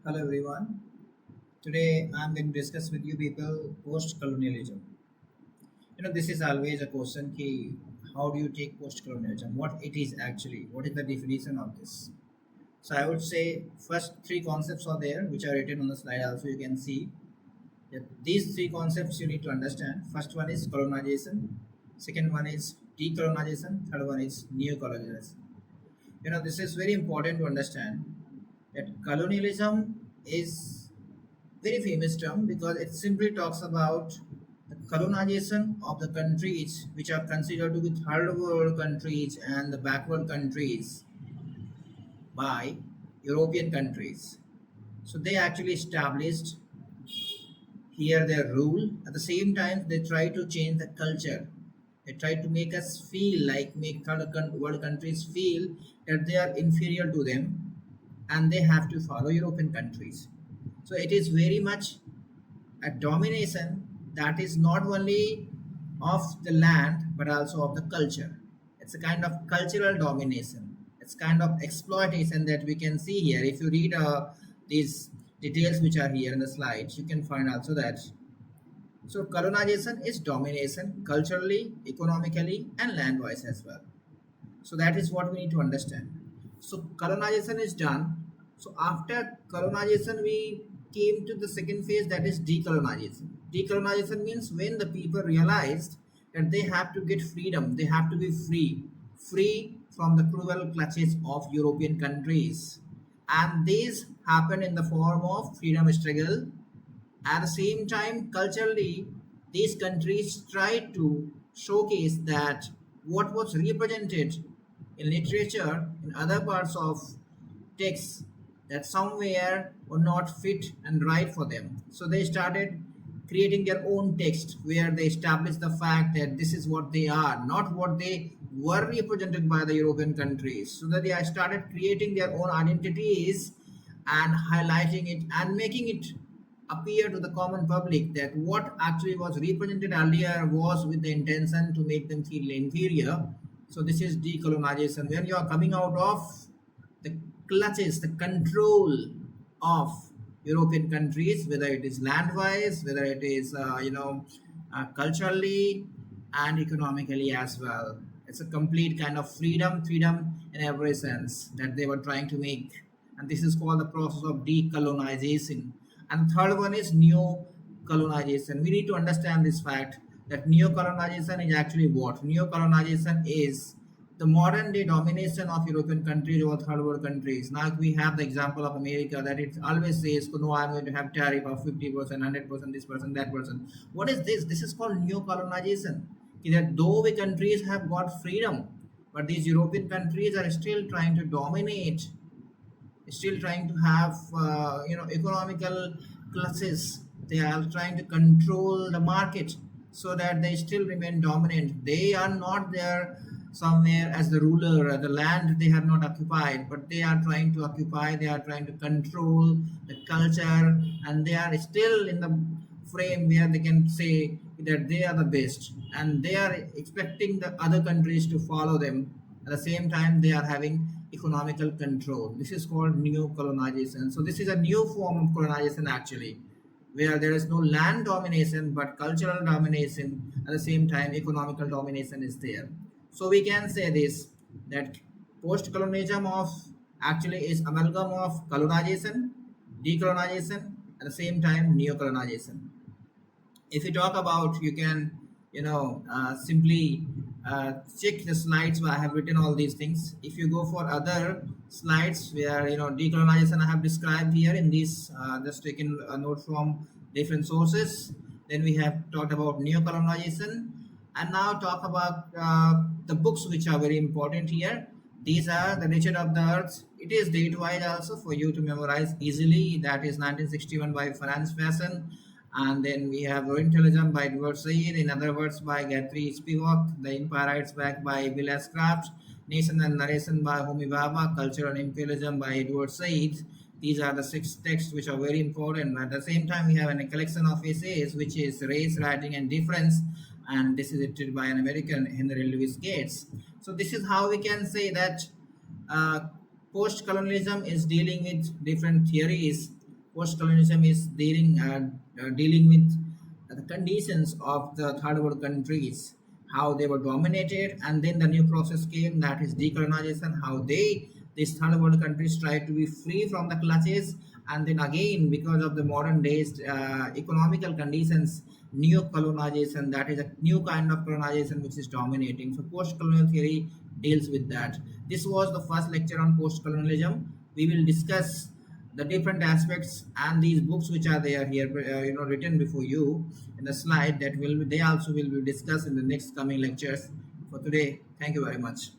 Hello everyone. Today I'm going to discuss with you people post-colonialism. This is always a question ki how do you take post-colonialism? What it is actually? What is the definition of this? So I would say first three concepts are there which are written on the slide also you can see that these three concepts you need to understand. First one is colonization, second one is decolonization, third one is neocolonialism. This is very important to understand that colonialism is very famous term because it simply talks about the colonization of the countries which are considered to be third world countries and the backward countries by European countries. So they actually established here their rule. At the same time, they try to change the culture. They try to make us feel like make world countries feel that they are inferior to them and they have to follow European countries. So it is very much a domination that is not only of the land but also of the culture. It's a kind of cultural domination. It's kind of exploitation that we can see here. If you read these details which are here in the slides, you can find also that. So colonization is domination culturally, economically, and land-wise as well. So that is what we need to understand. So colonization is done. So after colonization, we came to the second phase, that is decolonization. Decolonization means when the people realized that they have to get freedom, they have to be free from the cruel clutches of European countries. And this happened in the form of freedom struggle. At the same time, culturally, these countries tried to showcase that what was represented in literature in other parts of texts that somewhere were not fit and right for them. So they started creating their own text where they established the fact that this is what they are, not what they were represented by the European countries. So that they started creating their own identities and highlighting it and making it appear to the common public that what actually was represented earlier was with the intention to make them feel inferior. So this is decolonization. When you are coming out of the clutches, the control of European countries, whether it is land-wise, whether it is culturally and economically as well. It's a complete kind of freedom in every sense that they were trying to make, and this is called the process of decolonization. And third one is neo-colonization. We need to understand this fact that neo-colonization is actually what? Neo-colonization is the modern day domination of European countries over third world countries. Now we have the example of America that it always says, no, I'm going to have tariff of 50%, 100%, this person, that person. What is this? This is called neo-colonization. That though the countries have got freedom, but these European countries are still trying to dominate, still trying to have economical classes. They are trying to control the market so that they still remain dominant. They are not there somewhere as the ruler. The land they have not occupied, but they are trying to occupy, they are trying to control the culture, and they are still in the frame where they can say that they are the best and they are expecting the other countries to follow them. At the same time, they are having economical control. This is called neo-colonization. So this is a new form of colonization actually, where there is no land domination but cultural domination. At the same time, economical domination is there. So we can say this, that post-colonialism of actually is amalgam of colonization, decolonization, at the same time neo-colonization. If you talk about, you can simply check the slides where I have written all these things. If you go for other slides where decolonization I have described here in this, just taken a note from different sources. Then we have talked about neo-colonization, and now talk about the books which are very important here. These are The Nature of the Earth. It is date-wise also for you to memorize easily. That is 1961 by Franz Fanon. And then we have Orientalism by Edward Said, in other words by Guthrie Spivak, The Empire Writes Back by Bill Ashcraft, Nation and Narration by Homi Bhabha, Culture and Imperialism by Edward Said. These are the 6 texts which are very important. At the same time, we have a collection of essays which is Race, Writing and Difference, and this is edited by an American, Henry Louis Gates. So this is how we can say that uh, post-colonialism is dealing with different theories Post-colonialism is dealing with the conditions of the third world countries, how they were dominated, and then the new process came, that is decolonization, how these third world countries try to be free from the clutches, and then again because of the modern days economical conditions, neo colonization, that is a new kind of colonization which is dominating. So post-colonial theory deals with that. This was the first lecture on post-colonialism. We will discuss the different aspects and these books which are there here, written before you in the slide, that will they also will be discussed in the next coming lectures. For today, thank you very much.